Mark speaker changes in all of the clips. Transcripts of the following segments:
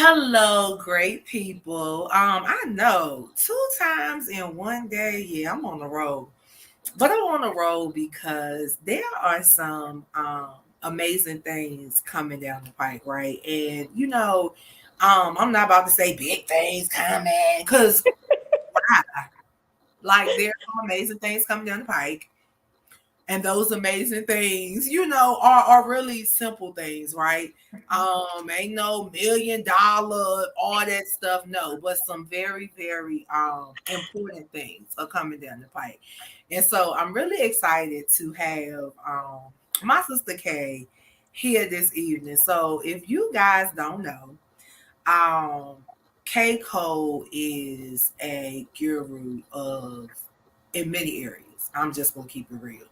Speaker 1: Hello, great people. I know 2 times in one day, yeah, I'm on the road. But I'm on the road because there are some amazing things coming down the pike, right? And I'm not about to say big things coming because like there are amazing things coming down the pike. And those amazing things, are really simple things, right? Ain't no $1 million, all that stuff, no, but some very, very important things are coming down the pipe. And so I'm really excited to have my sister Kay here this evening. So if you guys don't know, um K Cole is a guru of in many areas. I'm just gonna keep it real.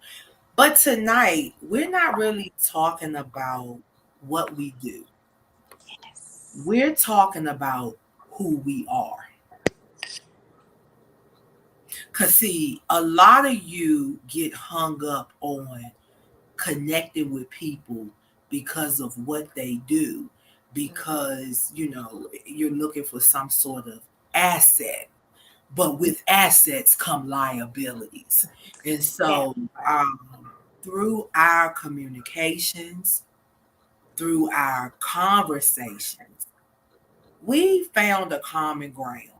Speaker 1: But tonight, we're not really talking about what we do.
Speaker 2: Yes.
Speaker 1: We're talking about who we are. Because, see, a lot of you get hung up on connecting with people because of what they do, because, you're looking for some sort of asset. But with assets come liabilities. And
Speaker 2: That
Speaker 1: so,
Speaker 2: part.
Speaker 1: through our communications, through our conversations, we found a common ground.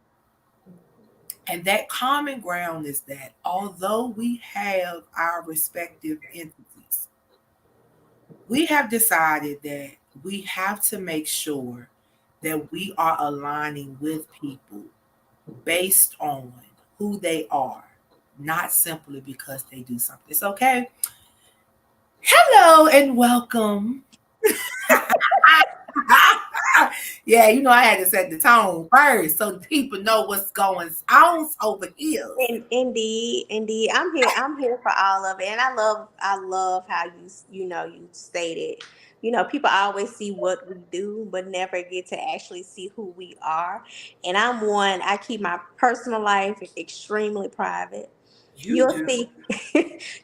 Speaker 1: And that common ground is that although we have our respective entities, we have decided that we have to make sure that we are aligning with people based on who they are, not simply because they do something. It's okay. Hello and welcome. Yeah, I had to set the tone first so people know what's going on over here.
Speaker 2: Indeed. I'm here for all of it, and I love how you stated. People always see what we do, but never get to actually see who we are. And I'm one. I keep my personal life extremely private.
Speaker 1: You
Speaker 2: You'll
Speaker 1: do.
Speaker 2: see,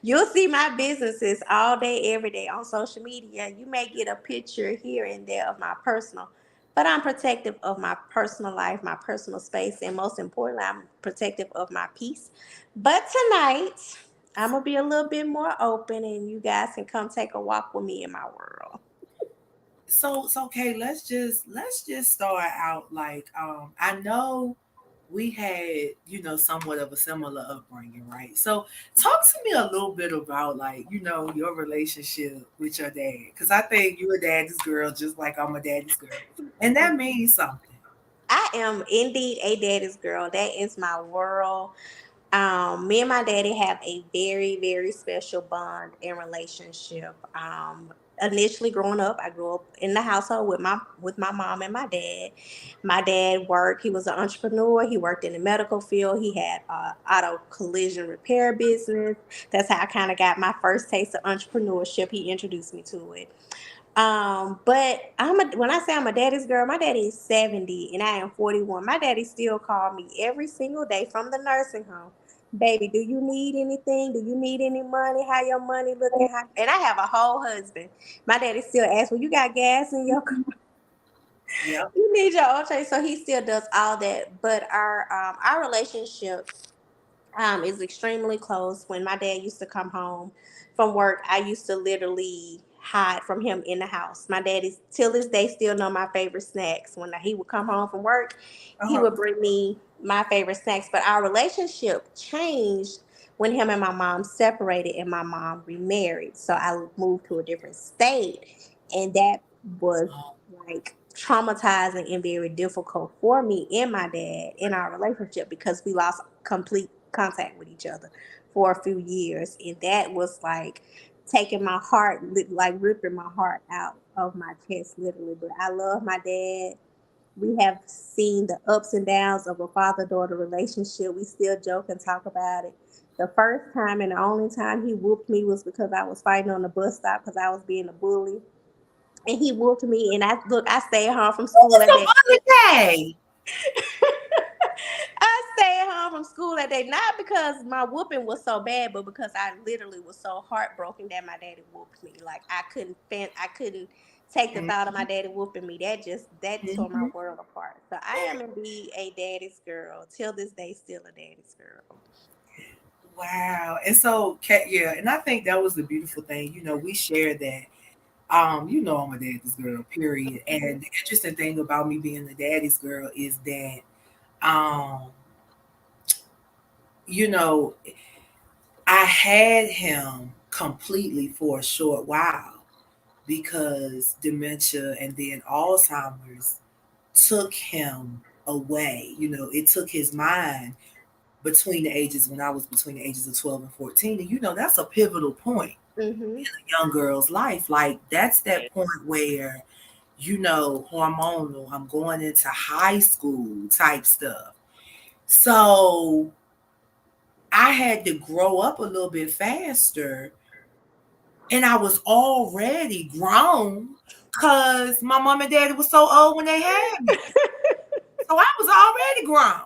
Speaker 2: you'll see my businesses all day, every day on social media. You may get a picture here and there of my personal, but I'm protective of my personal life, my personal space, and most importantly, I'm protective of my peace. But tonight, I'm gonna be a little bit more open, and you guys can come take a walk with me in my world.
Speaker 1: So okay, let's just start out like I know we had, somewhat of a similar upbringing, right? So talk to me a little bit about like, your relationship with your dad. Cause I think you're a daddy's girl just like I'm a daddy's girl. And that means something.
Speaker 2: I am indeed a daddy's girl. That is my world. Me and my daddy have a very, very special bond and relationship. Initially growing up, I grew up in the household with my mom and my dad. My dad worked; he was an entrepreneur. He worked in the medical field. He had auto collision repair business. That's how I kind of got my first taste of entrepreneurship. He introduced me to it. But when I say I'm a daddy's girl, my daddy is 70 and I am 41. My daddy still called me every single day from the nursing home. Baby, do you need anything? Do you need any money? How your money looking? And I have a whole husband. My daddy still asks, well, you got gas in your car?
Speaker 1: Yep.
Speaker 2: You need your oil change. So he still does all that. But our relationship is extremely close. When my dad used to come home from work, I used to literally hide from him in the house. My dad is till this day still know my favorite snacks. When he would come home from work, he
Speaker 1: Uh-huh.
Speaker 2: would bring me my favorite snacks. But our relationship changed when him and my mom separated and my mom remarried. So I moved to a different state, and that was like traumatizing and very difficult for me and my dad in our relationship because we lost complete contact with each other for a few years, and that was like taking my heart, like ripping my heart out of my chest, literally. But I love my dad. We have seen the ups and downs of a father-daughter relationship. We still joke and talk about it. The first time and the only time he whooped me was because I was fighting on the bus stop because I was being a bully, and he whooped me. And I stayed home from
Speaker 1: Who
Speaker 2: school
Speaker 1: was
Speaker 2: that
Speaker 1: the
Speaker 2: day.
Speaker 1: bully day?
Speaker 2: I stayed home from school that day, not because my whooping was so bad, but because I literally was so heartbroken that my daddy whooped me. Like I couldn't take the thought of my daddy whooping me. That tore my
Speaker 1: Mhm.
Speaker 2: world apart. So I am indeed a daddy's girl. Till this day, still a daddy's girl.
Speaker 1: Wow. And so, yeah, and I think that was the beautiful thing. We share that. I'm a daddy's girl, period. And the interesting thing about me being a daddy's girl is that, um, you know, I had him completely for a short while because dementia and then Alzheimer's took him away. It took his mind between the ages when I was between the ages of 12 and 14. And that's a pivotal point
Speaker 2: Mm-hmm.
Speaker 1: in a young girl's life. Like that's that point where, hormonal, I'm going into high school type stuff. So I had to grow up a little bit faster and I was already grown because my mom and daddy was so old when they had me. So I was already grown.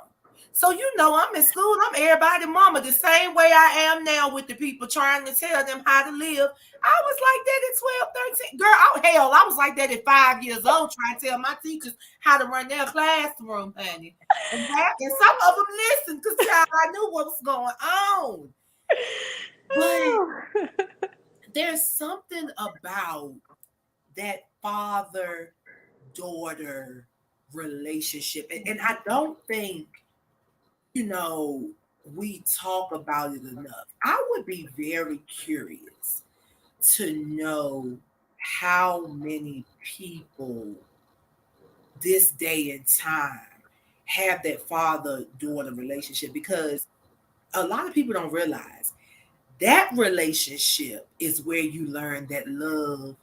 Speaker 1: So I'm in school, I'm everybody mama, the same way I am now with the people trying to tell them how to live. I was like that at 12, 13. Girl, hell, I was like that at 5 years old, trying to tell my teachers how to run their classroom, honey. And some of them listened because, child, I knew what was going on. But there's something about that father daughter relationship. And I don't think, you know, we talk about it enough. I would be very curious to know how many people this day and time have that father daughter relationship because a lot of people don't realize that relationship is where you learn that love,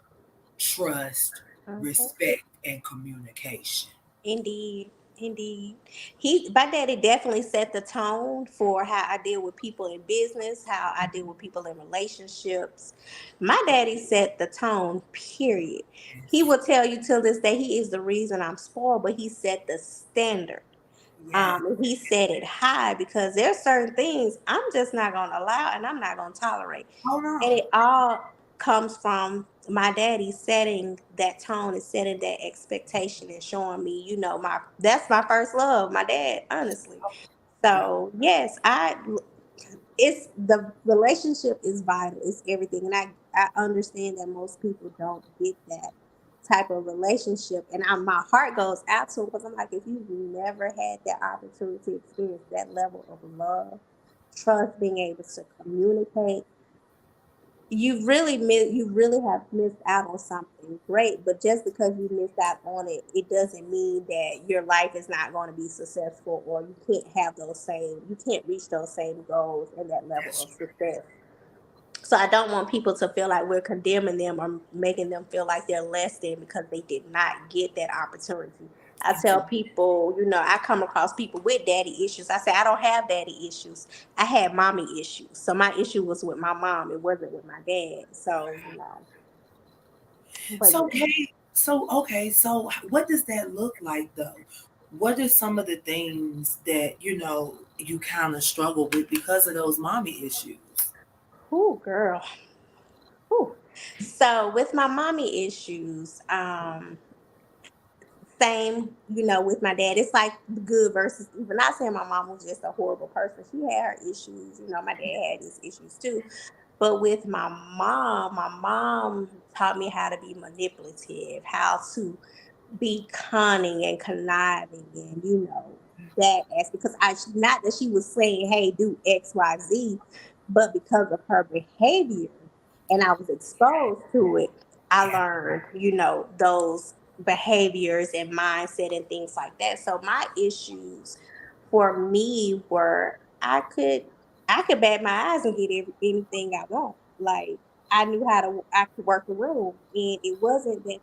Speaker 1: trust,
Speaker 2: Mhm.
Speaker 1: respect, and communication.
Speaker 2: Indeed, indeed. My daddy definitely set the tone for how I deal with people in business, how I deal with people in relationships. My daddy set the tone, period. He will tell you till this day he is the reason I'm spoiled, but he set the standard.
Speaker 1: Yes.
Speaker 2: And he set it high because there's certain things I'm just not gonna allow and I'm not gonna tolerate.
Speaker 1: Oh no.
Speaker 2: And it all comes from my daddy setting that tone and setting that expectation and showing me, my that's my first love, my dad, honestly.
Speaker 1: Yeah.
Speaker 2: So yes, it's the relationship is vital. It's everything, and I understand that most people don't get that type of relationship, and my heart goes out to them because I'm like, if you've never had that opportunity to experience that level of love, trust, being able to communicate, you really have missed out on something great. But just because you missed out on it, it doesn't mean that your life is not going to be successful, or you can't reach those same goals and that level
Speaker 1: That's
Speaker 2: of
Speaker 1: true.
Speaker 2: success. So I don't want people to feel like we're condemning them or making them feel like they're less than because they did not get that opportunity. I tell
Speaker 1: Absolutely.
Speaker 2: people, I come across people with daddy issues. I say I don't have daddy issues. I had mommy issues. So my issue was with my mom. It wasn't with my dad. So. But
Speaker 1: So
Speaker 2: yeah.
Speaker 1: okay, so what does that look like though? What are some of the things that you kind of struggle with because of those mommy issues?
Speaker 2: Ooh, girl. Ooh. So with my mommy issues, same, with my dad. It's like the good versus evil. Not saying my mom was just a horrible person. She had her issues. My dad had his issues too. But with my mom taught me how to be manipulative, how to be cunning and conniving, and that as because I not that she was saying, "Hey, do X, Y, Z," but because of her behavior, and I was exposed to it, I
Speaker 1: Yeah.
Speaker 2: learned, those behaviors and mindset and things like that. So my issues for me were I could bat my eyes and get anything I want. Like I could work the room, and it wasn't that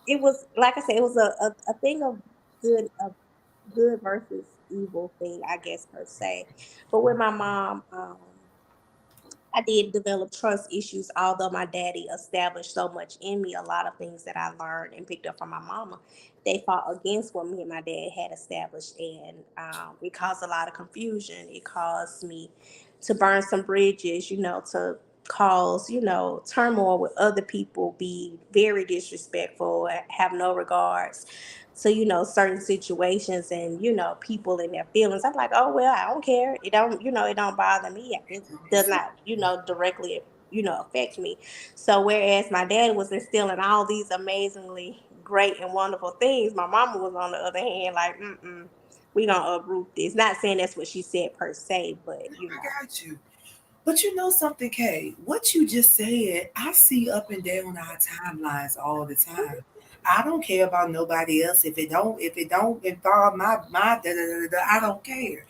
Speaker 2: it was like I said, it was a thing of good versus evil thing, I guess per se. But with my mom, I did develop trust issues, although my daddy established so much in me. A lot of things that I learned and picked up from my mama, they fought against what me and my dad had established, and it caused a lot of confusion. It caused me to burn some bridges, to cause, turmoil with other people, be very disrespectful, have no regards to, certain situations and, people and their feelings. I'm like, oh well, I don't care. It don't bother me. It does not, directly, affect me. So whereas my dad was instilling all these amazingly great and wonderful things, my mama was on the other hand like, we gonna uproot this. Not saying that's what she said per se, but
Speaker 1: I got you. But you know something, Kay? What you just said, I see up and down our timelines all the time. I don't care about nobody else. If it don't involve my da, da, da, da, I don't care.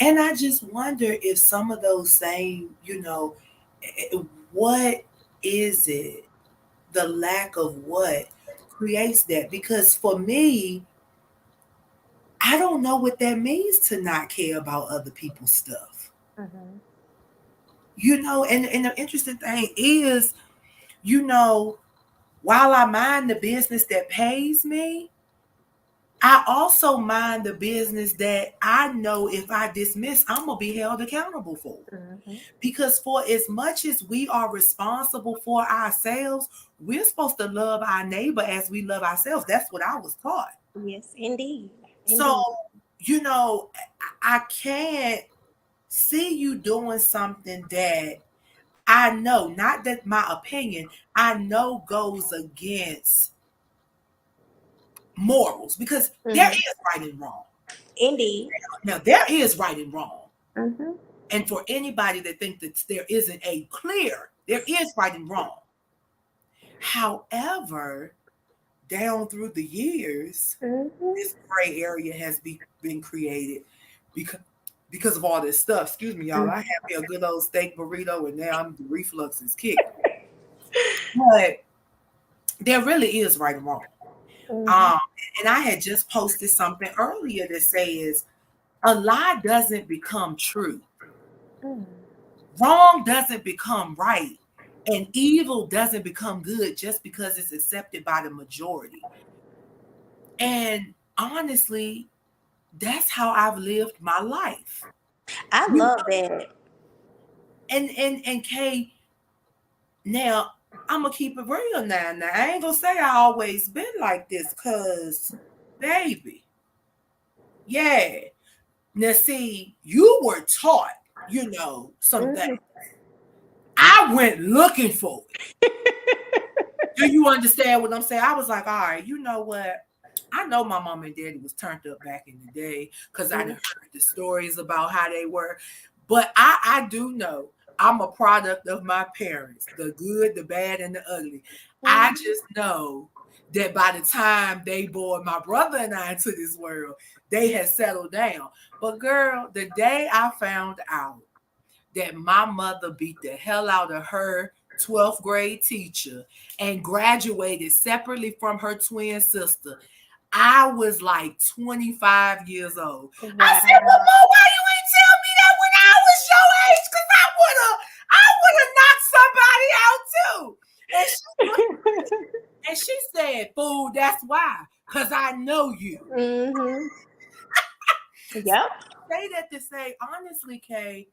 Speaker 1: And I just wonder if some of those same, what is it? The lack of what creates that? Because for me, I don't know what that means to not care about other people's stuff.
Speaker 2: Mhm.
Speaker 1: And the interesting thing is, you know, while I mind the business that pays me, I also mind the business that I know if I dismiss, I'm going to be held accountable for.
Speaker 2: Mhm.
Speaker 1: Because for as much as we are responsible for ourselves, we're supposed to love our neighbor as we love ourselves. That's what I was taught.
Speaker 2: Yes, indeed.
Speaker 1: So,
Speaker 2: Indeed.
Speaker 1: you know, I can't see you doing something that I know, not that my opinion, I know goes against morals because there
Speaker 2: Mhm.
Speaker 1: is right and wrong.
Speaker 2: Indeed.
Speaker 1: Now, there is right and wrong.
Speaker 2: Mhm.
Speaker 1: And for anybody that thinks that there isn't a clear, there is right and wrong. However, down through the years,
Speaker 2: Mhm.
Speaker 1: this gray area has been created because of all this stuff. Excuse me, y'all. I
Speaker 2: Mhm.
Speaker 1: had me a good old steak burrito, and now the reflux is kicked. But there really is right and wrong.
Speaker 2: Mhm.
Speaker 1: Um, and I had just posted something earlier that says a lie doesn't become true.
Speaker 2: Mhm.
Speaker 1: Wrong doesn't become right. And evil doesn't become good just because it's accepted by the majority. And honestly, that's how I've lived my life.
Speaker 2: I
Speaker 1: You
Speaker 2: love that.
Speaker 1: and Kay, now I'm gonna keep it real now. Now I ain't gonna say I always been like this, cause baby, yeah. Now see, you were taught, something.
Speaker 2: Mhm.
Speaker 1: I went looking for it. Do you understand what I'm saying? I was like, all right, you know what? I know my mom and daddy was turned up back in the day because I done
Speaker 2: Mhm.
Speaker 1: heard the stories about how they were. But I do know I'm a product of my parents, the good, the bad, and the ugly. I
Speaker 2: Mhm.
Speaker 1: just know that by the time they bore my brother and I into this world, they had settled down. But girl, the day I found out that my mother beat the hell out of her 12th grade teacher and graduated separately from her twin sister, I was like 25 years old. I said, well,
Speaker 2: Wow.
Speaker 1: Mo, why you ain't tell me that when I was your age? Because I would have knocked somebody out too. And she looked and she said, fool, that's why. Because I know you.
Speaker 2: Mhm. Yep.
Speaker 1: Say that to say, honestly, Kay,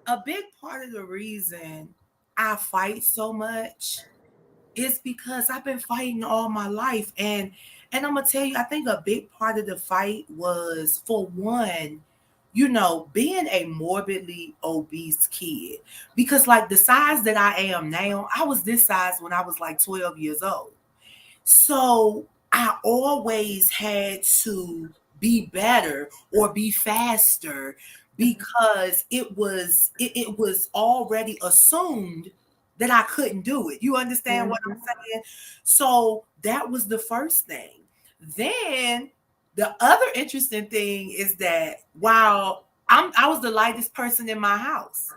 Speaker 1: a big part of the reason I fight so much is because I've been fighting all my life. And I'm gonna tell you, I think a big part of the fight was, for one, being a morbidly obese kid. Because like the size that I am now, I was this size when I was like 12 years old. So I always had to be better or be faster
Speaker 2: Mhm.
Speaker 1: because it was already assumed that I couldn't do it. You understand what I'm
Speaker 2: Mhm.
Speaker 1: saying? So that was the first thing. Then the other interesting thing is that while I was the lightest person in my house,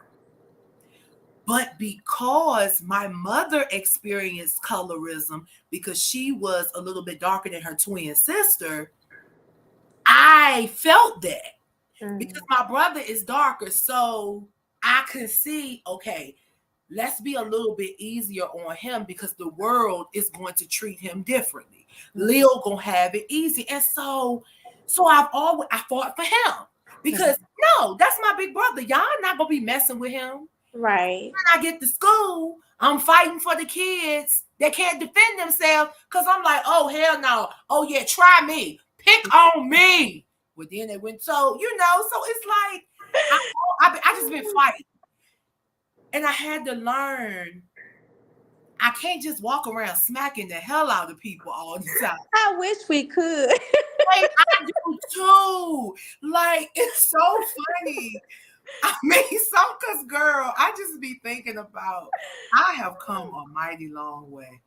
Speaker 1: but because my mother experienced colorism because she was a little bit darker than her twin sister, I felt that because
Speaker 2: Mhm.
Speaker 1: my brother is darker. So I could see, okay, let's be a little bit easier on him because the world is going to treat him differently.
Speaker 2: Mhm.
Speaker 1: Leo gonna have it easy. And so I fought for him because no, that's my big brother. Y'all not gonna be messing with him.
Speaker 2: Right.
Speaker 1: When I get to school, I'm fighting for the kids that can't defend themselves because I'm like, oh hell no. Oh yeah, try me. Pick on me. Well, then they went so it's like I just been fighting. And I had to learn I can't just walk around smacking the hell out of people all the time.
Speaker 2: I wish we could.
Speaker 1: Like I do too. Like it's so funny. I mean, some cause girl, I just be thinking about I have come a mighty long way.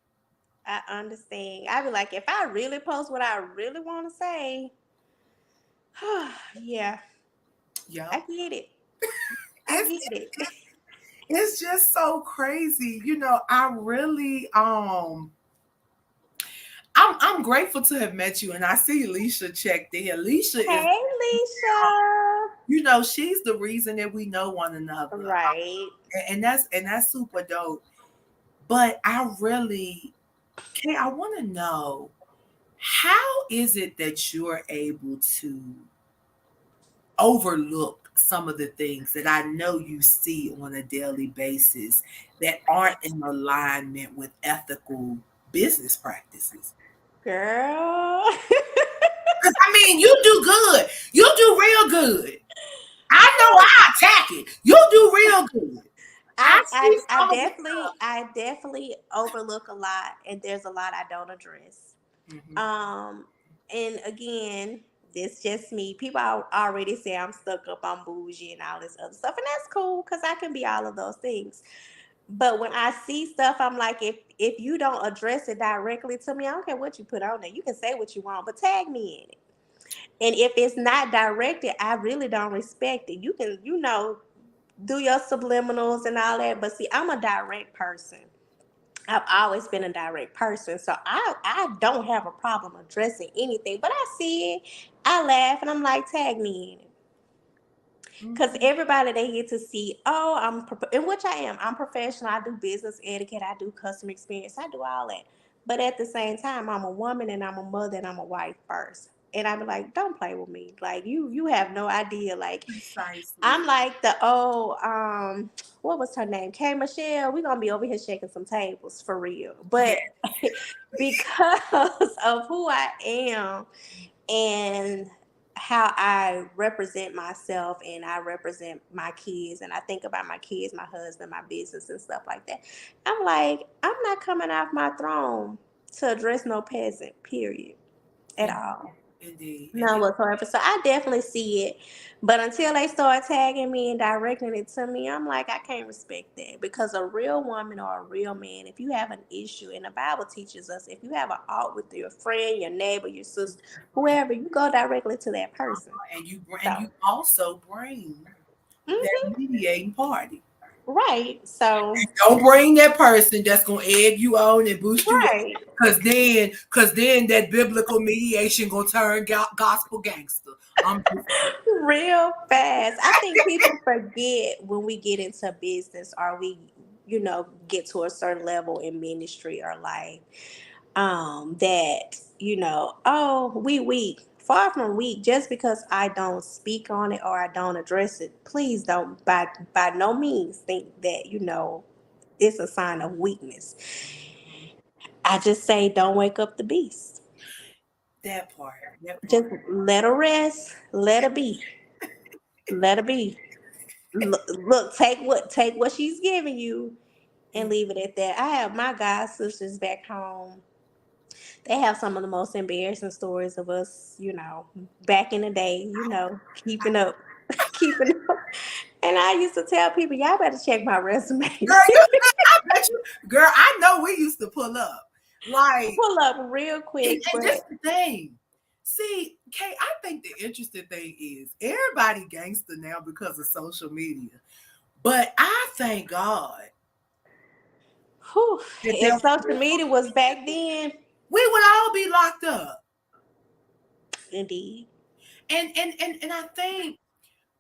Speaker 2: I understand. I be like, if I really post what I really want to say, yeah, I
Speaker 1: Yep.
Speaker 2: get it. I
Speaker 1: It's
Speaker 2: get it.
Speaker 1: it's just so crazy. I really I'm grateful to have met you and I see Alicia checked in. Alicia is
Speaker 2: Hey, Leisha.
Speaker 1: she's the reason that we know one another.
Speaker 2: Right.
Speaker 1: And that's super dope. But I want to know how is it that you're able to overlook some of the things that I know you see on a daily basis that aren't in alignment with ethical business practices?
Speaker 2: Girl.
Speaker 1: Because I mean, you do good. You do real good. I know I attack it. You do real good. I see some of the
Speaker 2: I definitely overlook a lot, and there's a lot I don't address.
Speaker 1: stuff. Mhm.
Speaker 2: Um, and again, this just me. People already say I'm stuck up, I'm bougie, and all this other stuff, and that's cool because I can be all of those things. But when I see stuff, I'm like, if you don't address it directly to me, I don't care what you put on there. You can say what you want, but tag me in it. And if it's not directed, I really don't respect it. You can, do your subliminals and all that. But see, I'm a direct person. I've always been a direct person. So I don't have a problem addressing anything. But I see it, I laugh, and I'm like, tag me in it. Because
Speaker 1: Mhm.
Speaker 2: everybody they get to see, oh, in which I am. I'm professional. I do business etiquette. I do customer experience. I do all that. But at the same time, I'm a woman and I'm a mother and I'm a wife first. And I be like, don't play with me. Like you have no idea. Like
Speaker 1: Precisely.
Speaker 2: I'm like the what was her name? K Michelle. We're gonna be over here shaking some tables for real.
Speaker 1: Yeah.
Speaker 2: But because of who I am and how I represent myself and I represent my kids and I think about my kids, my husband, my business and stuff like that. I'm like, I'm not coming off my throne to address no peasant, period. At
Speaker 1: Indeed.
Speaker 2: all.
Speaker 1: Indeed.
Speaker 2: None whatsoever. So I definitely see it. But until they start tagging me and directing it to me, I'm like, I can't respect that. Because a real woman or a real man, if you have an issue, and the Bible teaches us, if you have an out with your friend, your neighbor, your sister, whoever, you go directly to that person.
Speaker 1: And you
Speaker 2: So,
Speaker 1: also bring that
Speaker 2: mhm,
Speaker 1: mediating party.
Speaker 2: right. So,
Speaker 1: Don't bring that person that's gonna egg you on and boost you up.
Speaker 2: right.
Speaker 1: Cause then that biblical mediation gonna turn gospel gangster. I'm just
Speaker 2: Real fast. I think people forget when we get into business or we, get to a certain level in ministry or life, that, oh, we weak. Far from weak, just because I don't speak on it or I don't address it, please don't by no means think that, it's a sign of weakness. I just say don't wake up the beast.
Speaker 1: that part. That
Speaker 2: Just
Speaker 1: part.
Speaker 2: let her rest, let her be. Let her be. Look, take what she's giving you and
Speaker 1: And
Speaker 2: leave it at that. I have my god sisters back home. They have some of the most embarrassing stories of us, back in the day, keeping up, keeping up. And I used to tell people, y'all better check my resume.
Speaker 1: girl, I bet you, girl, I know we used to pull up. Like,
Speaker 2: Pull up real
Speaker 1: and,
Speaker 2: quick,
Speaker 1: and
Speaker 2: but
Speaker 1: this the thing. See, Kay, I think the interesting thing is everybody gangster now because of social media. But I thank God
Speaker 2: whew,
Speaker 1: that there
Speaker 2: if social media was back then,
Speaker 1: we would all be locked up.
Speaker 2: indeed.
Speaker 1: And I think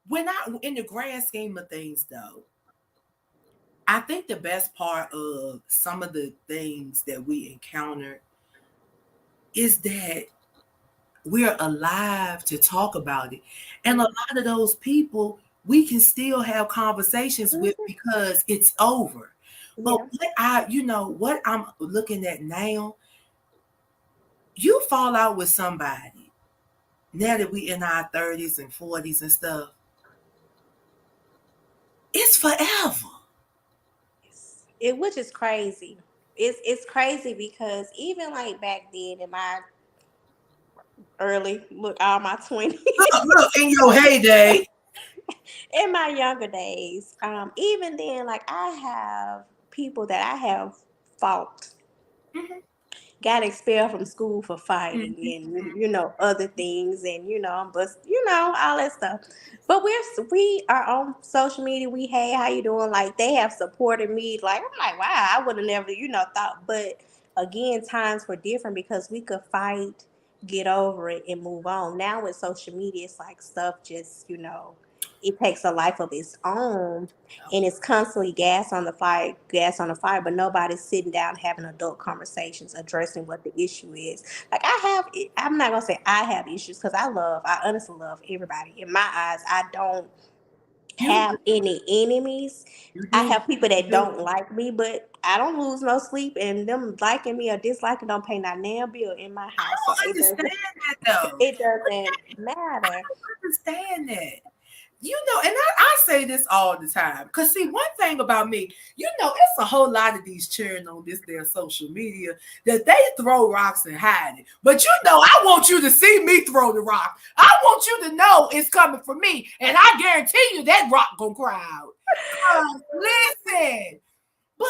Speaker 1: when I, in the grand scheme of things, though, I think the best part of some of the things that we encounter is that we're alive to talk about it. And a lot of those people we can still have conversations with
Speaker 2: Mhm.
Speaker 1: because it's over. But
Speaker 2: Yeah.
Speaker 1: what I, what I'm looking at now, you fall out with somebody now that we in our 30s and 40s and stuff, it's forever.
Speaker 2: Which is crazy. It's crazy because even like back then in my early look all my 20s,
Speaker 1: Look, in your heyday.
Speaker 2: in my younger days, even then, like I have people that I have fought,
Speaker 1: Mhm,
Speaker 2: got expelled from school for fighting,
Speaker 1: mhm,
Speaker 2: and other things, and but all that stuff. But we are on social media. We, hey, how you doing? Like they have supported me. Like I'm like, wow, I would have never thought. But again, times were different because we could fight, get over it, and move on. Now with social media, it's like stuff just it takes a life of its own, and it's constantly gas on the fire, but nobody's sitting down having adult conversations addressing what the issue is. Like I'm not gonna say I have issues because I honestly love everybody. In my eyes, I don't
Speaker 1: You
Speaker 2: have any enemies.
Speaker 1: you
Speaker 2: I
Speaker 1: do.
Speaker 2: have people
Speaker 1: You
Speaker 2: that
Speaker 1: do.
Speaker 2: don't like me, but I don't lose no sleep, and them liking me or disliking don't pay not damn bill in my
Speaker 1: I
Speaker 2: house, so
Speaker 1: don't
Speaker 2: it doesn't
Speaker 1: understand that though.
Speaker 2: it doesn't matter.
Speaker 1: Understand that. And I say this all the time. Because, see, one thing about me, it's a whole lot of these cheering on this their social media that they throw rocks and hide it. But, I want you to see me throw the rock. I want you to know it's coming from me. And I guarantee you that rock gonna cry out. Listen, but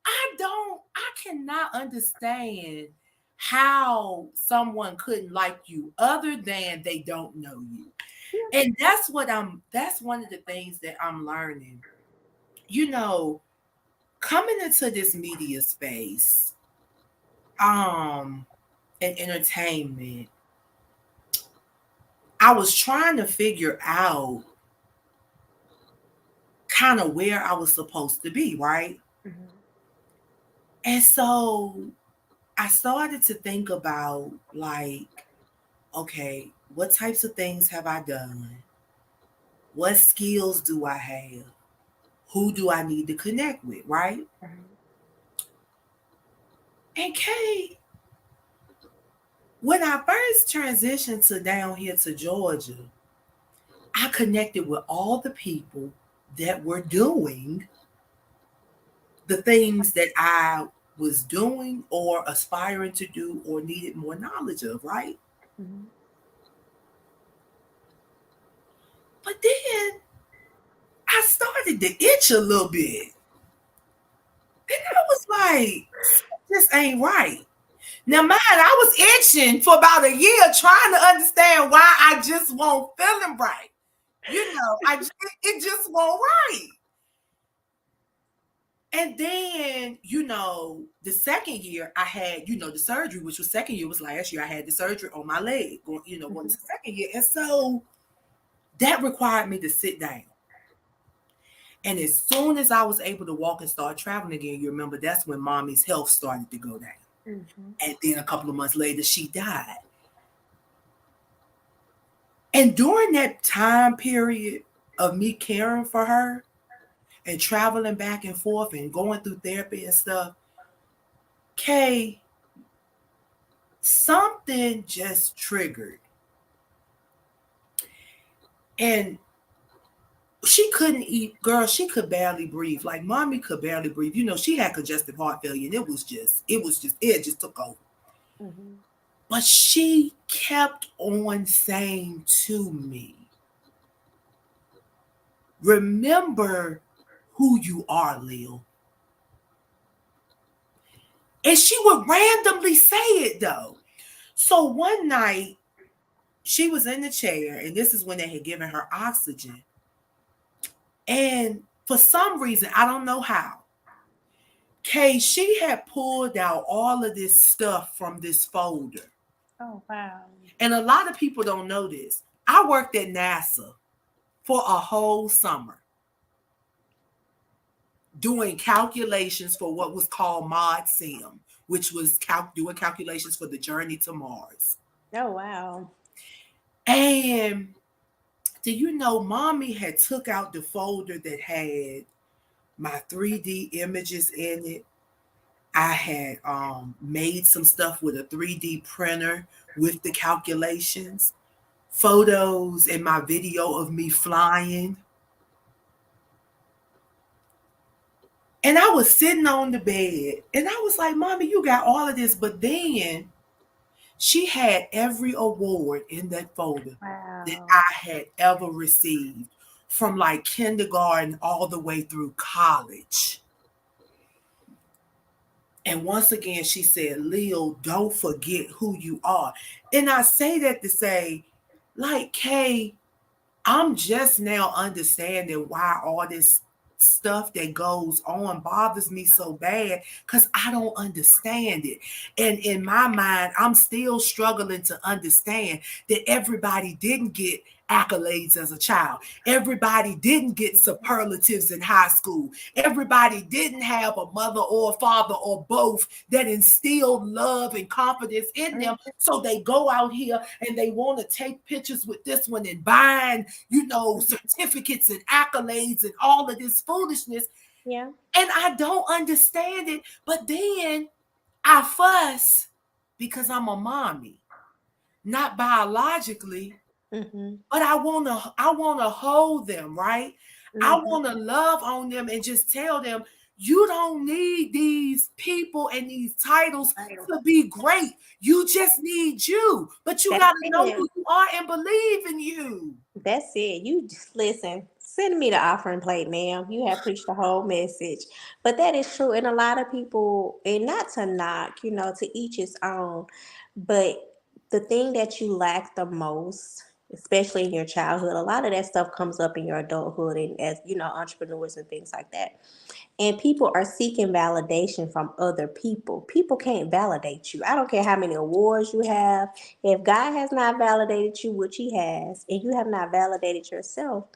Speaker 1: I cannot understand how someone couldn't like you other than they don't know you. And that's one of the things that I'm learning. You know, Coming into this media space, um, and entertainment, I was trying to figure out kind of where I was supposed to be, right?
Speaker 2: Mhm.
Speaker 1: And so I started to think about, like, okay, what types of things have I done? What skills do I have? Who do I need to connect with, right?
Speaker 2: Mhm.
Speaker 1: And Kay, when I first transitioned to down here to Georgia, I connected with all the people that were doing the things that I was doing or aspiring to do or needed more knowledge of, right?
Speaker 2: Mhm.
Speaker 1: But then I started to itch a little bit. And I was like, this ain't right. Now, mind, I was itching for about a year trying to understand why I just won't feeling right. It just won't right. And then, the second year I had, the surgery, which was second year was last year. I had the surgery on my leg, going to
Speaker 2: Mhm.
Speaker 1: the second year. And so that required me to sit down. And as soon as I was able to walk and start traveling again, you remember that's when mommy's health started to go down.
Speaker 2: Mhm.
Speaker 1: And then a couple of months later, she died. And during that time period of me caring for her and traveling back and forth and going through therapy and stuff, Kay, something just triggered. And she couldn't eat, girl, she could barely breathe. Like mommy could barely breathe. She had congestive heart failure and it just took over.
Speaker 2: Mhm.
Speaker 1: But she kept on saying to me, remember who you are, Lil. And she would randomly say it though. So one night she was in the chair, and this is when they had given her oxygen. And for some reason, I don't know how, Kay, she had pulled out all of this stuff from this folder.
Speaker 2: Oh wow.
Speaker 1: And a lot of people don't know this. I worked at NASA. for a whole summer doing calculations for what was called Mod Sim, which was doing calculations for the journey to Mars.
Speaker 2: Oh wow.
Speaker 1: And do you know, mommy had took out the folder that had my 3D images in it. I had made some stuff with a 3D printer with the calculations, photos and my video of me flying. And I was sitting on the bed and I was like, Mommy, you got all of this. But then she had every award in that folder that
Speaker 2: Wow.
Speaker 1: I had ever received from like kindergarten all the way through college. And once again, she said, Leo, don't forget who you are. And I say that to say, like, Kay, I'm just now understanding why all this stuff that goes on bothers me so bad because I don't understand it. And in my mind, I'm still struggling to understand that everybody didn't get accolades as a child. Everybody didn't get superlatives in high school. Everybody didn't have a mother or a father or both that instilled love and confidence in them. So they go out here and they want to take pictures with this one and bind, certificates and accolades and all of this foolishness.
Speaker 2: Yeah.
Speaker 1: And I don't understand it. But then I fuss because I'm a mommy, not biologically,
Speaker 2: Mm-hmm.
Speaker 1: but I wanna hold them, right? I
Speaker 2: Mm-hmm.
Speaker 1: wanna love on them and just tell them you don't need these people and these titles
Speaker 2: Right.
Speaker 1: to be great. You just need you. But you
Speaker 2: That's
Speaker 1: gotta know
Speaker 2: it.
Speaker 1: who you are and believe in you.
Speaker 2: That's it. You just listen. Send me the offering plate, ma'am. You have preached the whole message. But that is true. And a lot of people, and not to knock, to each his own. But the thing that you lack the most, especially in your childhood, a lot of that stuff comes up in your adulthood and as, entrepreneurs and things like that. And people are seeking validation from other people. People can't validate you. I don't care how many awards you have. If God has not validated you, which He has, and you have not validated yourself,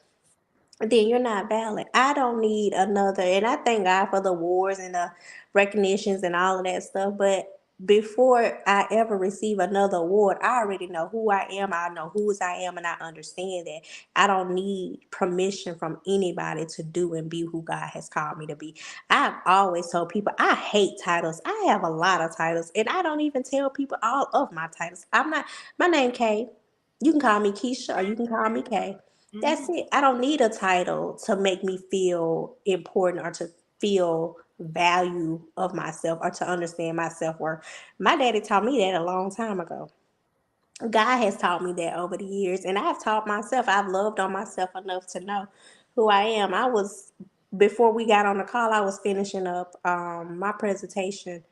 Speaker 2: then you're not valid. I don't need another, and I thank God for the awards and the recognitions and all of that stuff. But before I ever receive another award, I already know who I am. I know whose I am, and I understand that I don't need permission from anybody to do and be who God has called me to be. I've always told people I hate titles. I have a lot of titles, and I don't even tell people all of my titles. I'm not. My name Kay. You can call me Keisha, or you can call me Kay. That's
Speaker 1: Mhm.
Speaker 2: it. I don't need a title to make me feel important or to feel value of myself or to understand my self-worth. My daddy taught me that a long time ago. God has taught me that over the years, and I've taught myself. I've loved on myself enough to know who I am. I was before we got on the call, I was finishing up my presentation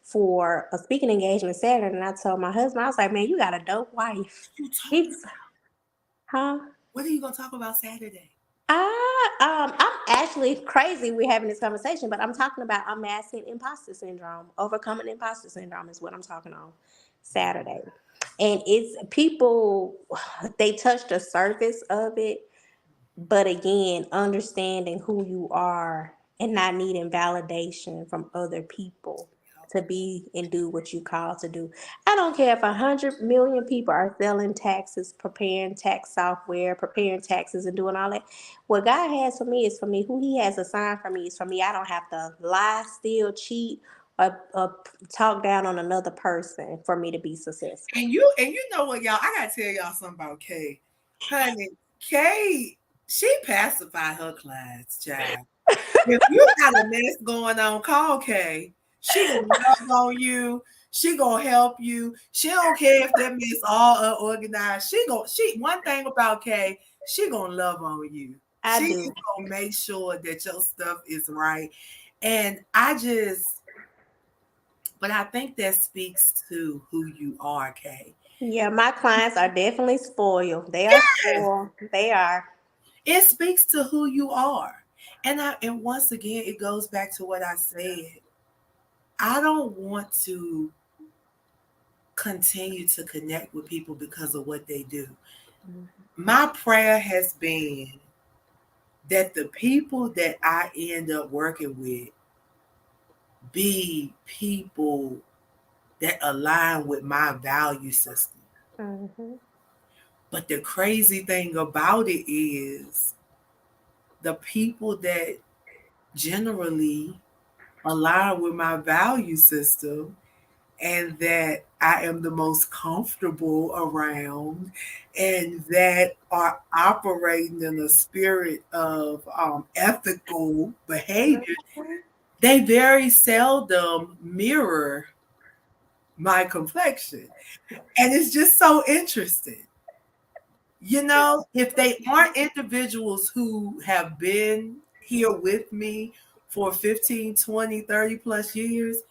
Speaker 2: for a speaking engagement Saturday, and I told my husband, I was like, "Man, you got a dope wife."
Speaker 1: You talking
Speaker 2: He's,
Speaker 1: about?
Speaker 2: huh?
Speaker 1: What are you gonna talk about Saturday?
Speaker 2: I'm actually crazy we're having this conversation, but I'm talking about unmasking imposter syndrome. Overcoming imposter syndrome is what I'm talking on Saturday. And it's people, they touch the surface of it, but again, understanding who you are and not needing validation from other people to be and do what you call to do. I don't care if 100 million people are selling taxes, preparing tax software, preparing taxes, and doing all that. What God has for me is for me. Who He has assigned for me is for me. I don't have to lie, steal, cheat, or talk down on another person for me to be successful.
Speaker 1: And you know what, y'all? I gotta tell y'all something about Kay. Honey, Kay, she pacified her clients, child. If you got a mess going on, call Kay. She gonna love on you. She gonna help you. She don't care if that mess all unorganized. She one thing about Kay, she gonna love on you.
Speaker 2: I
Speaker 1: She is
Speaker 2: do.
Speaker 1: gonna make sure that your stuff is right. And I just, but I think that speaks to who you are, Kay.
Speaker 2: Yeah, my clients are definitely spoiled. They are spoiled. They are.
Speaker 1: It speaks to who you are. And once again, it goes back to what I said. I don't want to continue to connect with people because of what they do. My prayer has been that the people that I end up working with be people that align with my value system.
Speaker 2: Mhm.
Speaker 1: But the crazy thing about it is the people that generally align with my value system and that I am the most comfortable around and that are operating in a spirit of ethical behavior,
Speaker 2: Mhm.
Speaker 1: they very seldom mirror my complexion. And it's just so interesting. If they aren't individuals who have been here with me for 15, 20, 30 plus years,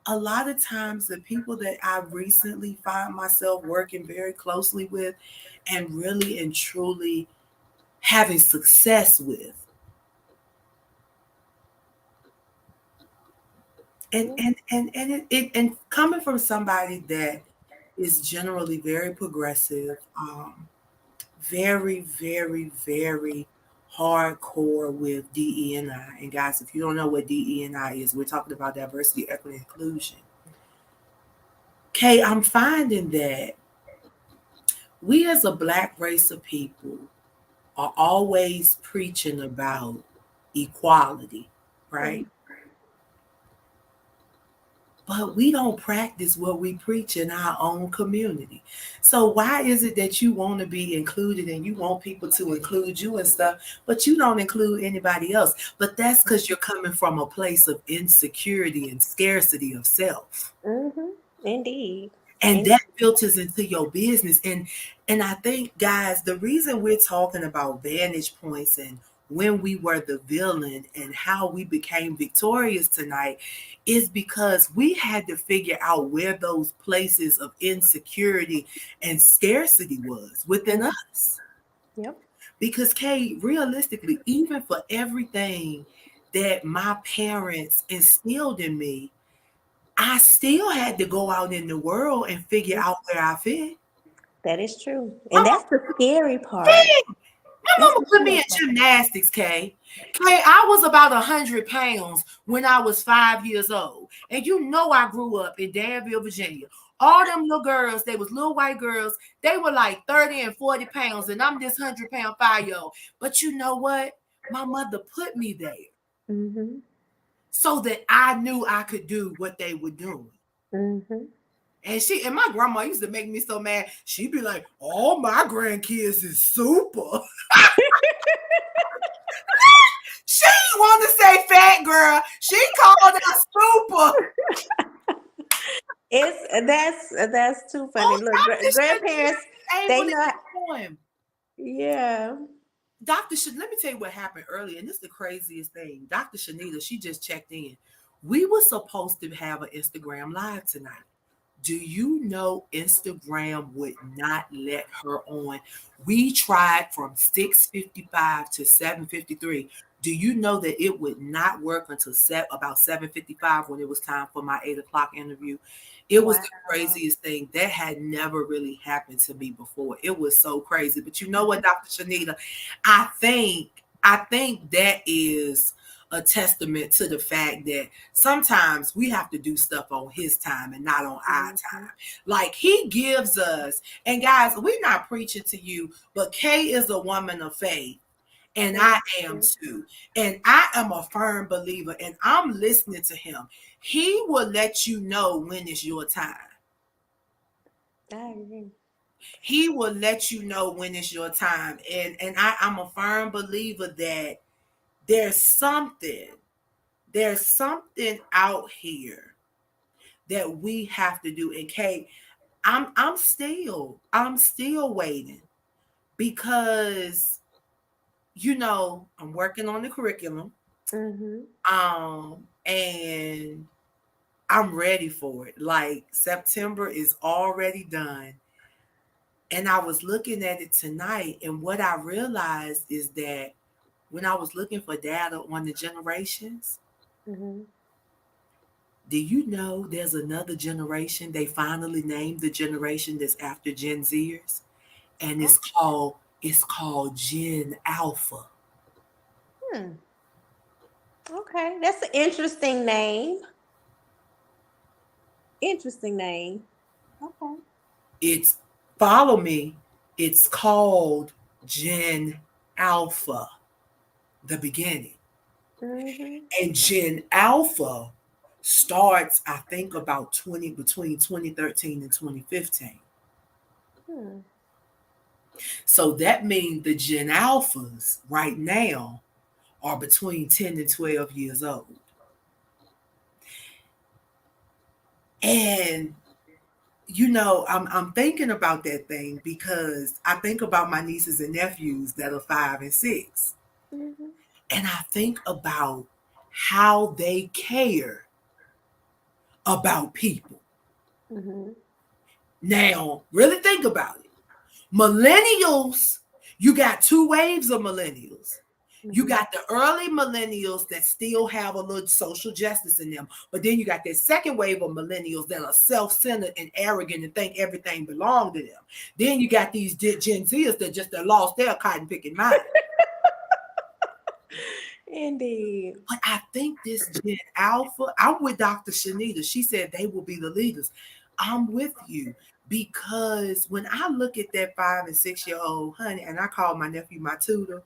Speaker 1: a lot of times the people that I recently find myself working very closely with and really and truly having success with, and coming from somebody that is generally very progressive, very, very, very hardcore with DE&I. And guys, if you don't know what DE&I is, we're talking about diversity, equity, inclusion. Okay, I'm finding that we as a black race of people are always preaching about equality, right?
Speaker 2: Mhm.
Speaker 1: But we don't practice what we preach in our own community. So why is it that you want to be included and you want people to include you and stuff, but you don't include anybody else? But that's because you're coming from a place of insecurity and scarcity of self.
Speaker 2: Mhm. Indeed.
Speaker 1: And
Speaker 2: And
Speaker 1: that filters into your business. And I think, guys, the reason we're talking about vantage points and when we were the villain and how we became victorious tonight is because we had to figure out where those places of insecurity and scarcity was within
Speaker 2: mhm.
Speaker 1: us.
Speaker 2: Yep.
Speaker 1: Because, Kay, realistically, even for everything that my parents instilled in me, I still had to go out in the world and figure out where I fit.
Speaker 2: That is true.
Speaker 1: My
Speaker 2: And that's
Speaker 1: mama,
Speaker 2: the scary part.
Speaker 1: yeah, my
Speaker 2: That's
Speaker 1: mama
Speaker 2: the
Speaker 1: put me
Speaker 2: scary
Speaker 1: in
Speaker 2: part.
Speaker 1: gymnastics, Kay. Kay, I was about 100 pounds when I was 5 years old. And you know I grew up in Danville, Virginia. All them little girls, they was little white girls, they were like 30 and 40 pounds, and I'm this 100 pound 5 year old. But you know what? My mother put me there
Speaker 2: Mhm.
Speaker 1: so that I knew I could do what they were doing.
Speaker 2: Mhm.
Speaker 1: And my grandma used to make me so mad. She'd be like, "All my grandkids is super." She want to say fat girl. She called us super.
Speaker 2: That's too funny.
Speaker 1: Oh,
Speaker 2: Look,
Speaker 1: Dr.
Speaker 2: grandparents,
Speaker 1: Shanita able
Speaker 2: they
Speaker 1: to
Speaker 2: know.
Speaker 1: get on.
Speaker 2: Yeah.
Speaker 1: Dr. Let me tell you what happened earlier, and this is the craziest thing. Dr. Shanita, she just checked in. We were supposed to have an Instagram live tonight. Do you know Instagram would not let her on? We tried from 6:55 to 7:53. Do you know that it would not work until about 7:55 when it was time for my 8 o'clock interview? It was
Speaker 2: Wow.
Speaker 1: the craziest thing. That had never really happened to me before. It was so crazy. But you know what, Dr. Shanita? I think I think that is a testament to the fact that sometimes we have to do stuff on his time and not on our
Speaker 2: Mhm.
Speaker 1: time. Like he gives us, and guys, we're not preaching to you, but Kay is a woman of faith. And I am
Speaker 2: Mhm.
Speaker 1: too. And I am a firm believer, and I'm listening to him. He will let you know when it's your time.
Speaker 2: I agree.
Speaker 1: He will let you know when it's your time. I'm a firm believer that there's something, there's something out here that we have to do. And Kate, I'm still waiting because I'm working on the curriculum.
Speaker 2: Mhm.
Speaker 1: And I'm ready for it. Like September is already done. And I was looking at it tonight, and what I realized is that when I was looking for data on the generations,
Speaker 2: Mhm.
Speaker 1: do you know there's another generation? They finally named the generation that's after Gen Zers, and
Speaker 2: Oh,
Speaker 1: it's called Gen Alpha.
Speaker 2: Hmm. Okay, that's an interesting name. Interesting name. Okay.
Speaker 1: It's, follow me, it's called Gen Alpha, the beginning.
Speaker 2: Mm-hmm.
Speaker 1: And Gen Alpha starts, I think, about 20 between 2013 and 2015.
Speaker 2: Hmm.
Speaker 1: So that means the Gen Alphas right now are between 10 and 12 years old. And I'm thinking about that thing because I think about my nieces and nephews that are 5 and 6.
Speaker 2: Mm-hmm.
Speaker 1: And I think about how they care about people.
Speaker 2: Mm-hmm.
Speaker 1: Now, really think about it. Millennials, you got two waves of millennials. You
Speaker 2: Mm-hmm.
Speaker 1: got the early millennials that still have a little social justice in them, but then you got that second wave of millennials that are self-centered and arrogant and think everything belongs to them. Then you got these Gen Zers that just lost their cotton picking mind.
Speaker 2: Indeed.
Speaker 1: But I think this Gen Alpha, I'm with Dr. Shanita. She said they will be the leaders. I'm with you because when I look at that 5 and 6 year old honey, and I call my nephew my tutor,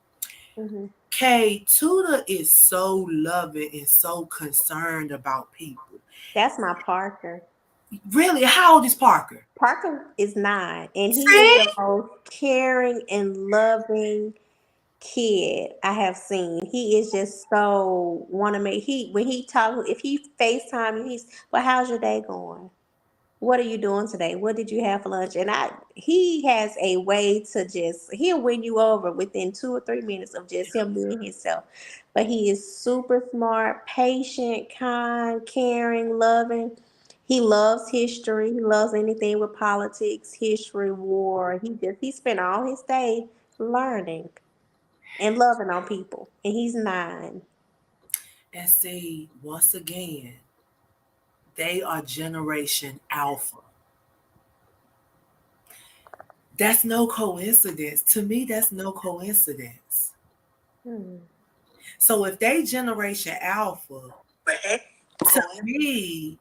Speaker 2: Mm-hmm.
Speaker 1: Kay, tutor is so loving and so concerned about people.
Speaker 2: That's my Parker.
Speaker 1: Really, how old is Parker?
Speaker 2: Parker is 9, and he is
Speaker 1: See?
Speaker 2: the most caring and loving kid I have seen. He is just so want to make he when he talk if he FaceTime you, he's well, how's your day going? What are you doing today? What did you have for lunch? And he has a way to just he'll win you over within 2 or 3 minutes of just him being himself. But he is super smart, patient, kind, caring, loving. He loves history. He loves anything with politics, history, war. He spent all his day learning and loving on people. And he's 9.
Speaker 1: And see, once again, they are Generation Alpha. That's no coincidence. To me, that's no coincidence.
Speaker 2: Hmm.
Speaker 1: So if they Generation Alpha, to me,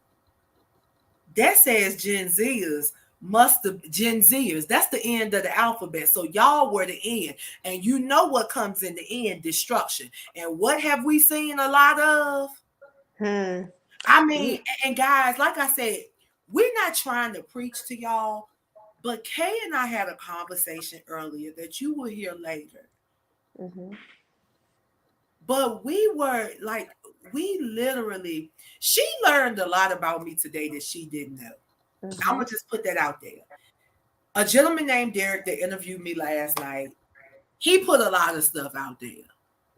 Speaker 1: that says Gen Zers must have Gen Zers. That's the end of the alphabet. So y'all were the end. And you know what comes in the end? Destruction. And what have we seen a lot of?
Speaker 2: Hmm.
Speaker 1: I mean, and guys, like I said, we're not trying to preach to y'all, but Kay and I had a conversation earlier that you will hear later.
Speaker 2: Mm-hmm.
Speaker 1: But we were like, we literally, she learned a lot about me today that she didn't know. I'm
Speaker 2: Mm-hmm.
Speaker 1: gonna just put that out there. A gentleman named Derek that interviewed me last night, he put a lot of stuff out there,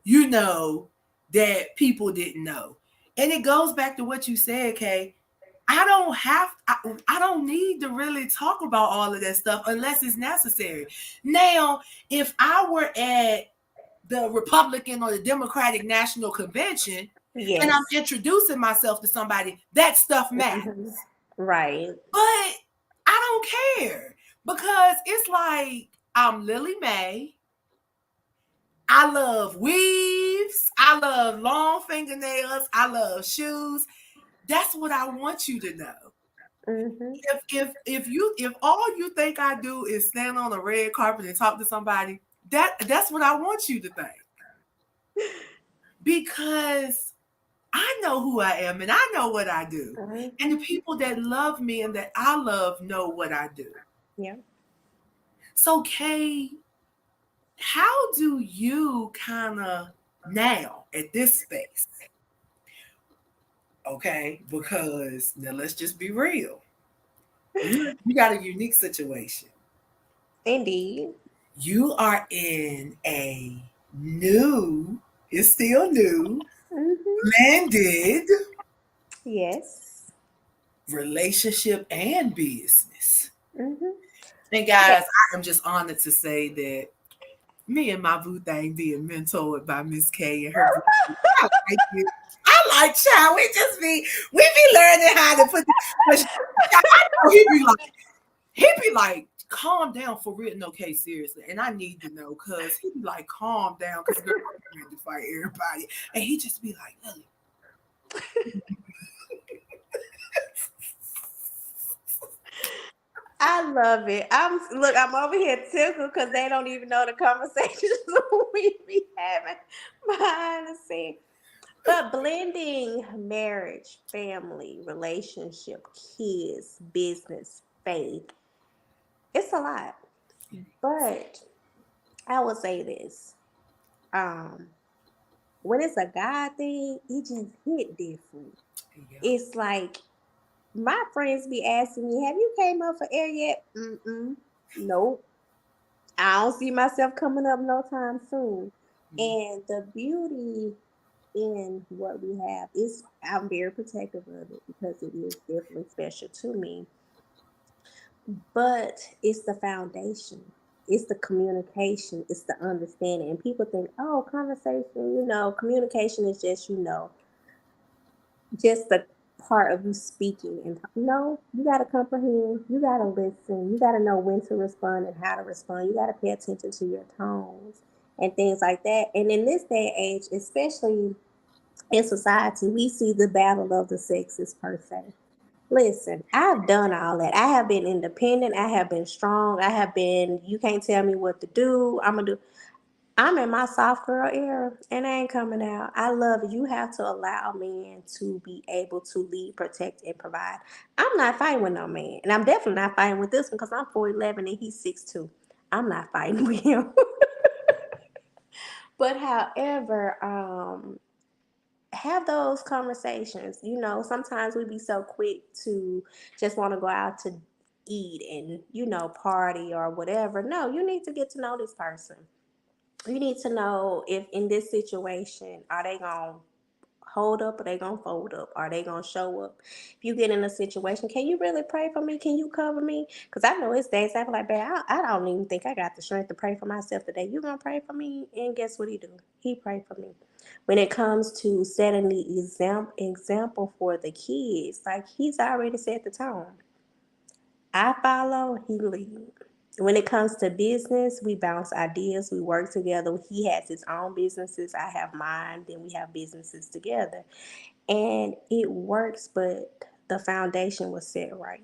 Speaker 1: you know, that people didn't know. And it goes back to what you said, Kay. I don't need to really talk about all of that stuff unless it's necessary. Now, if I were at the Republican or the Democratic National Convention and I'm
Speaker 2: Yes.
Speaker 1: introducing myself to somebody, that stuff
Speaker 2: Mm-hmm.
Speaker 1: matters.
Speaker 2: Right.
Speaker 1: But I don't care because it's like I'm Lillie Mae. I love weaves. I love long fingernails. I love shoes. That's what I want you to know.
Speaker 2: Mm-hmm.
Speaker 1: If all you think I do is stand on a red carpet and talk to somebody, that's what I want you to think. Because I know who I am and I know what I do. And the
Speaker 2: Mm-hmm.
Speaker 1: people that love me and that I love know what I do.
Speaker 2: Yeah.
Speaker 1: So, Kay, how do you kind of now at this space? Okay, because now let's just be real. You got a unique situation.
Speaker 2: Indeed.
Speaker 1: You are in a new, it's still new,
Speaker 2: Mm-hmm.
Speaker 1: blended
Speaker 2: Yes.
Speaker 1: relationship and business.
Speaker 2: Mm-hmm.
Speaker 1: And guys,
Speaker 2: Yes.
Speaker 1: I am just honored to say that me and my boo thing being mentored by Miss K and her boo, I like it. I like child. We be learning how to put the, I know he be like calm down for real. No, okay, seriously. And I need to know because he be like, calm down, because girl, I'm ready to fight everybody. And he just be like, Lily.
Speaker 2: I love it. I'm over here tickled because they don't even know the conversations we be having behind the scenes. But blending marriage, family, relationship, kids, business, faith, it's a lot. But I would say this. Um, when it's a God thing, it just hit different.
Speaker 1: Yeah.
Speaker 2: It's like my friends be asking me, "Have you came up for air yet?" Mm-mm. Nope. I don't see myself coming up no time soon.
Speaker 1: Mhm.
Speaker 2: And the beauty in what we have is I'm very protective of it because it is definitely special to me. But it's the foundation. It's the communication. It's the understanding. And people think, oh, conversation, communication is just, just the part of you speaking. And no, you got to comprehend. You got to listen. You got to know when to respond and how to respond. You got to pay attention to your tones and things like that. And in this day and age, especially in society, we see the battle of the sexes per se. Listen, I've done all that. I have been independent. I have been strong. I have been, you can't tell me what to do. I'm in my soft girl era and I ain't coming out. I love it. You have to allow men to be able to lead, protect, and provide. I'm not fighting with no man. And I'm definitely not fighting with this one because I'm 4'11" and he's 6'2". I'm not fighting with him. But however, have those conversations. Sometimes we be so quick to just want to go out to eat and, party or whatever. No, you need to get to know this person. You need to know if in this situation, are they going to hold up or they going to fold up? Are they going to show up? If you get in a situation, can you really pray for me? Can you cover me? Because I know it's days I feel like, babe, I don't even think I got the strength to pray for myself today. You going to pray for me? And guess what he do? He pray for me. When it comes to setting the example for the kids, like he's already set the tone. I follow, he lead. When it comes to business, we bounce ideas, we work together. He has his own businesses, I have mine, then we have businesses together. And it works, but the foundation was set right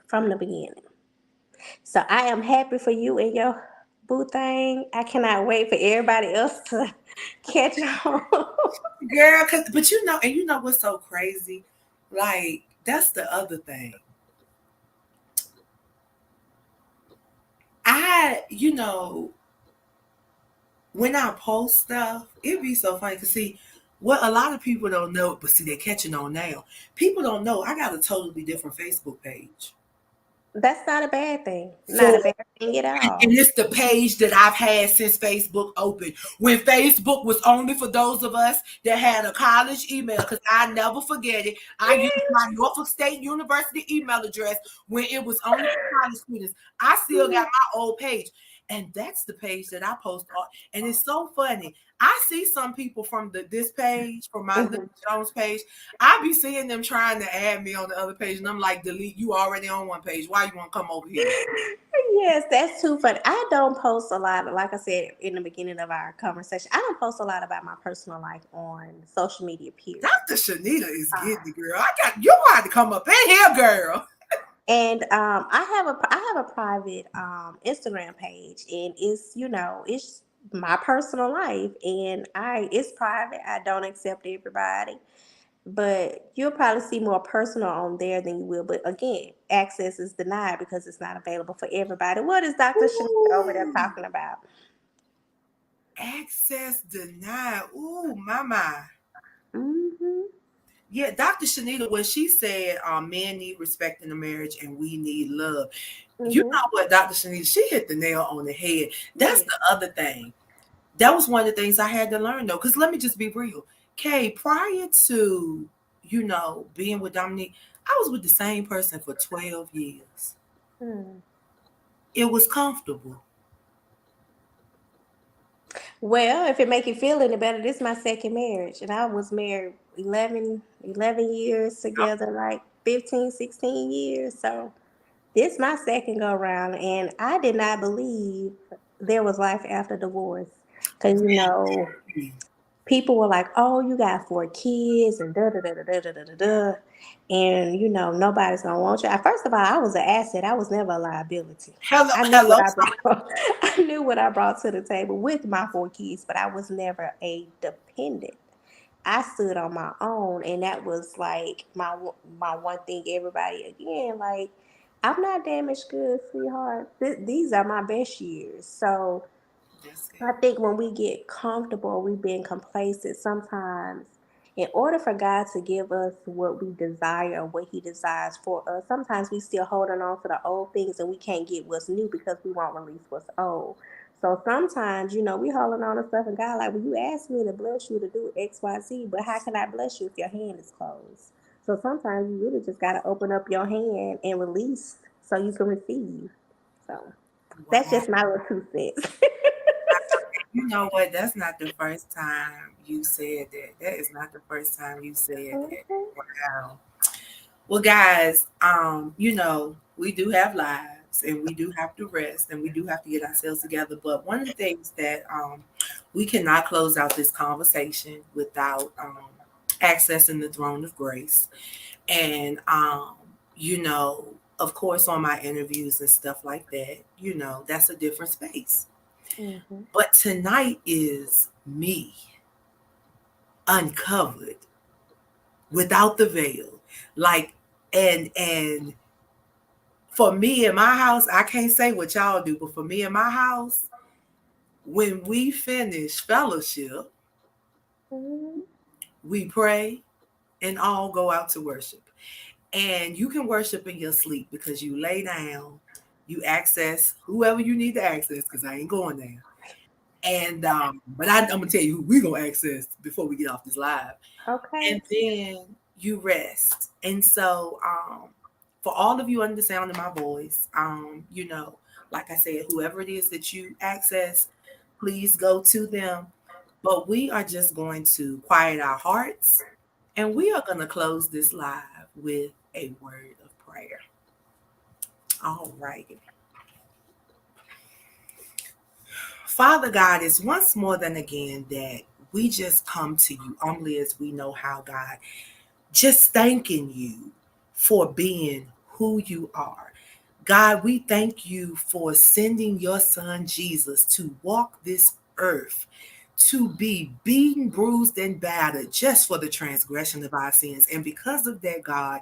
Speaker 2: from the beginning. So I am happy for you and your boo thing. I cannot wait for everybody else to catch on.
Speaker 1: Girl, but and you know what's so crazy? Like, that's the other thing. You know, when I post stuff, it'd be so funny to see what a lot of people don't know, but see, they're catching on now. People don't know I got a totally different Facebook page.
Speaker 2: That's not a bad thing. Not
Speaker 1: For
Speaker 2: a bad thing at
Speaker 1: And
Speaker 2: all.
Speaker 1: it's the page that I've had since Facebook opened. When Facebook was only for those of us that had a college email, because I never forget it. I used my Norfolk State University email address when it was only for college students. I still got my old page. And that's the page that I post on. And it's so funny. I see some people from this page, from my Lily
Speaker 2: Mhm.
Speaker 1: Jones page. I be seeing them trying to add me on the other page. And I'm like, delete, you already on one page. Why you want to come over here?
Speaker 2: Yes, that's too funny. I don't post a lot, like I said in the beginning of our conversation, I don't post a lot about my personal life on social media, period.
Speaker 1: Dr. Shanita is
Speaker 2: Uh,
Speaker 1: getting it, girl. I got you got to come up in here, girl.
Speaker 2: and I have a private Instagram page, and it's my personal life, and it's private. I don't accept everybody, but you'll probably see more personal on there than you will. But again, access is denied because it's not available for everybody. What is Dr. Shanita over there
Speaker 1: Ooh,
Speaker 2: talking about?
Speaker 1: access denied. Ooh, mama.
Speaker 2: Hmm.
Speaker 1: Yeah, Dr. Shanita, when she said men need respect in the marriage and we need love, you
Speaker 2: Hmm.
Speaker 1: know what, Dr. Shanita, she hit the nail on the head. That's
Speaker 2: Yeah.
Speaker 1: the other thing. That was one of the things I had to learn though. Because let me just be real. Kay, prior to, being with Dominique, I was with the same person for 12 years.
Speaker 2: Hmm.
Speaker 1: It was comfortable.
Speaker 2: Well, if it make you feel any better, this is my second marriage, and I was married 11 years together, like 15, 16 years. So This my second go round, and I did not believe there was life after divorce. Cause people were like, "Oh, you got 4 kids," and da da da da da da da da, and nobody's gonna want you. First of all, I was an asset. I was never a liability.
Speaker 1: Hello,
Speaker 2: I knew what
Speaker 1: hello.
Speaker 2: I brought. I knew what I brought to the table with my 4 kids, but I was never a dependent. I stood on my own, and that was like my one thing. Everybody again, like I'm not damaged goods, sweetheart. These are my best years. So
Speaker 1: That's it.
Speaker 2: I think when we get comfortable, we being complacent sometimes. In order for God to give us what we desire or what He desires for us, sometimes we still holding on to the old things and we can't get what's new because we won't release what's old. So sometimes, we holding on to stuff and God like, well, you asked me to bless you to do X, Y, Z, but how can I bless you if your hand is closed? So sometimes you really just got to open up your hand and release so you can receive. So that's
Speaker 1: Wow.
Speaker 2: just my little 2 cents.
Speaker 1: You know what? That's not the first time you said that. That is not the first time you said that.
Speaker 2: Mhm.
Speaker 1: Wow. Well, guys, we do have lives and we do have to rest and we do have to get ourselves together. But one of the things that we cannot close out this conversation without accessing the throne of grace. And, of course, on my interviews and stuff like that, that's a different space.
Speaker 2: Mhm.
Speaker 1: But tonight is me uncovered without the veil. Like, and for me in my house, I can't say what y'all do, but for me in my house, when we finish fellowship,
Speaker 2: Mhm.
Speaker 1: we pray and all go out to worship. And you can worship in your sleep because you lay down, you access whoever you need to access, because I ain't going there. And but I'm gonna tell you who we gonna access before we get off this live.
Speaker 2: Okay.
Speaker 1: And then you rest. And so, for all of you under the sound of my voice, like I said, whoever it is that you access, please go to them. But we are just going to quiet our hearts and we are going to close this live with a word of prayer. All right. Father God, it's once more than again that we just come to you humbly as we know how, God, just thanking you for being who you are. God, we thank you for sending your son Jesus to walk this earth, to be beaten, bruised, and battered just for the transgression of our sins. And because of that, God,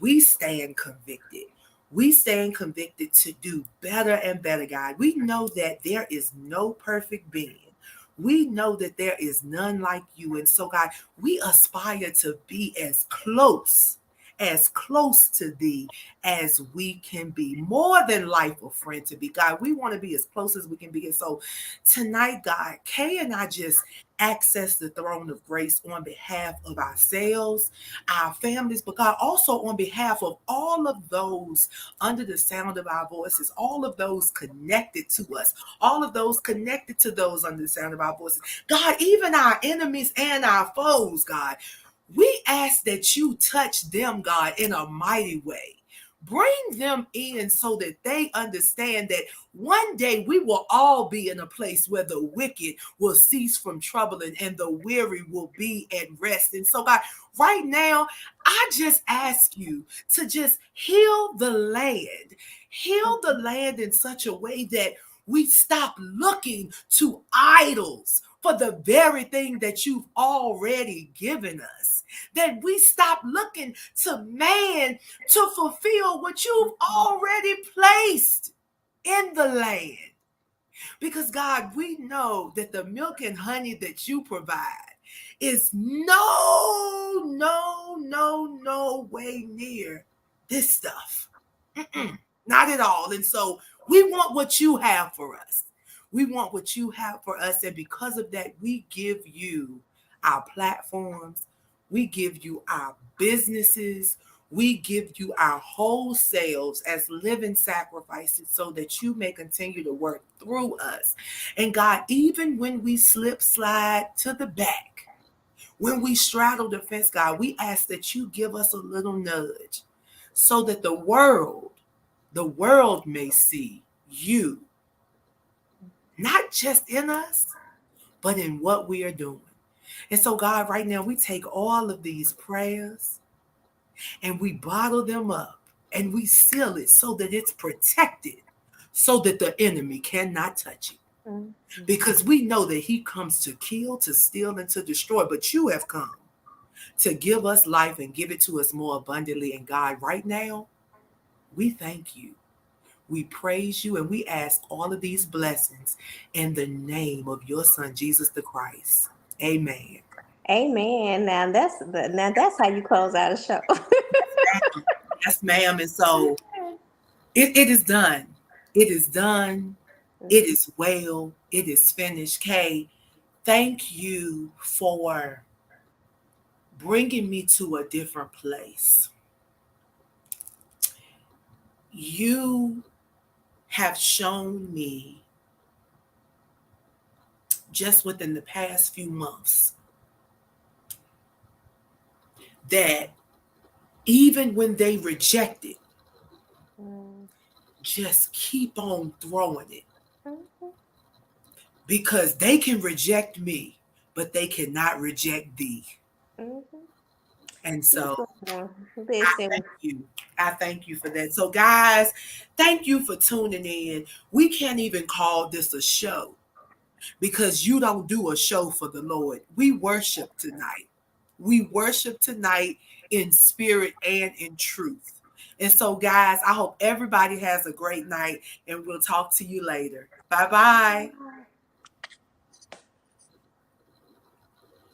Speaker 1: we stand convicted. We stand convicted to do better and better, God. We know that there is no perfect being. We know that there is none like you. And so, God, we aspire to be as close to thee as we can be, more than life or friend to be. God, we want to be as close as we can be. And so tonight, God, Kay and I just access the throne of grace on behalf of ourselves, our families, but God, also on behalf of all of those under the sound of our voices, all of those connected to us, all of those connected to those under the sound of our voices. God, even our enemies and our foes, God, we ask that you touch them, God, in a mighty way. Bring them in so that they understand that one day we will all be in a place where the wicked will cease from troubling and the weary will be at rest. And so, God, right now, I just ask you to just heal the land in such a way that we stop looking to idols for the very thing that you've already given us. That we stop looking to man to fulfill what you've already placed in the land. Because God, we know that the milk and honey that you provide is no way near this stuff. Mm-mm, not at all. And so we want what you have for us. We want what you have for us. And because of that, we give you our platforms, we give you our businesses, we give you our whole selves as living sacrifices so that you may continue to work through us. And God, even when we slip, slide to the back, when we straddle the fence, God, we ask that you give us a little nudge so that the world the world may see you, not just in us, but in what we are doing. And so, God, right now, we take all of these prayers and we bottle them up and we seal it so that it's protected, so that the enemy cannot touch it.
Speaker 2: Mm-hmm.
Speaker 1: Because we know that he comes to kill, to steal, and to destroy, but you have come to give us life and give it to us more abundantly. And God, right now, we thank you. We praise you and we ask all of these blessings in the name of your son, Jesus the Christ. Amen.
Speaker 2: Amen. Now that's how you close out a show.
Speaker 1: Yes, ma'am. And so it is done. It is done. It is well. It is finished. Kay, thank you for bringing me to a different place. You have shown me just within the past few months that even when they reject it,
Speaker 2: Mm-hmm.
Speaker 1: just keep on throwing it because they can reject me, but they cannot reject thee.
Speaker 2: Mm-hmm.
Speaker 1: And
Speaker 2: Yes,
Speaker 1: so
Speaker 2: ma'am.
Speaker 1: I
Speaker 2: Listen.
Speaker 1: thank you. I thank you for that. So, guys, thank you for tuning in. We can't even call this a show because you don't do a show for the Lord. We worship tonight. We worship tonight in spirit and in truth. And so, guys, I hope everybody has a great night and we'll talk to you later. Bye bye.